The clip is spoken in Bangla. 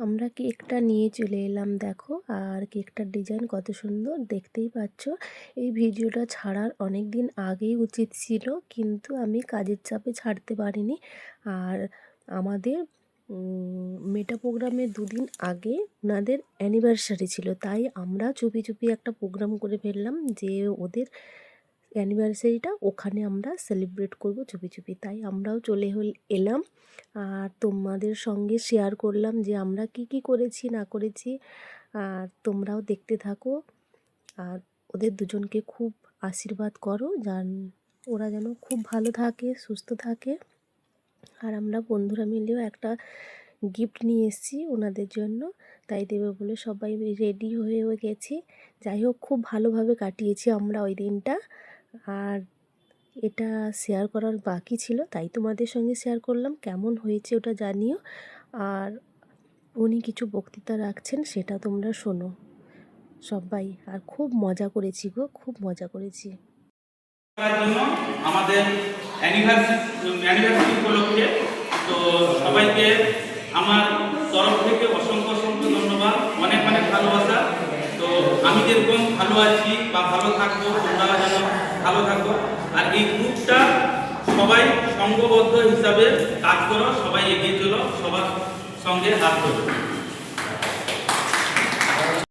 আমরা কেকটা নিয়ে চলে এলাম দেখো। আর কেকটার ডিজাইন কত সুন্দর দেখতেই পাচ্ছ। এই ভিডিওটা ছাড়ার অনেক দিন আগেই উচিত ছিল, কিন্তু আমি কাজের চাপে ছাড়তে পারিনি। আর আমাদের মেটা প্রোগ্রামের দুদিন আগে ওনাদের অ্যানিভার্সারি ছিল, তাই আমরা চুপি চুপি একটা প্রোগ্রাম করে ফেললাম যে ওদের অ্যানিভার্সারিটা ওখানে আমরা সেলিব্রেট করব চুপি চুপি। তাই আমরাও চলে এলাম আর তোমাদের সঙ্গে শেয়ার করলাম যে আমরা কি কি করেছি না করেছি। আর তোমরাও দেখতে থাকো আর ওদের দুজনকে খুব আশীর্বাদ করো, ওরা যেন খুব ভালো থাকে, সুস্থ থাকে। আর আমরা বন্ধুরা মিলেও একটা গিফট নিয়ে এসেছি ওনাদের জন্য, তাই দেবে বলে সবাই রেডি হয়েও গেছি। যাই হোক, খুব ভালোভাবে কাটিয়েছি আমরা ওই দিনটা। আর এটা শেয়ার করার বাকি ছিল, তাই তোমাদের সঙ্গে শেয়ার করলাম। কেমন হয়েছে ওটা জানিও। আর উনি কিছু বক্তৃতা রাখছেন, সেটা তোমরা শোনো সবাই। আর খুব মজা করেছি গো, খুব মজা করেছি। আমাদের অ্যানিভার্সারি উপলক্ষে তো সবাইকে আমার তরফ থেকে অসংখ্য অসংখ্য ধন্যবাদ, অনেক অনেক ভালোবাসা। তো আমি যেরকম ভালো আছি বা ভালো থাকবো, তোমরাও যেন ভালো থাকো। আর এই গ্রুপটা সবাই সংঘবদ্ধ হিসাবে কাজ করো, সবাই এগিয়ে চলো, সবার সঙ্গে হাত ধরো।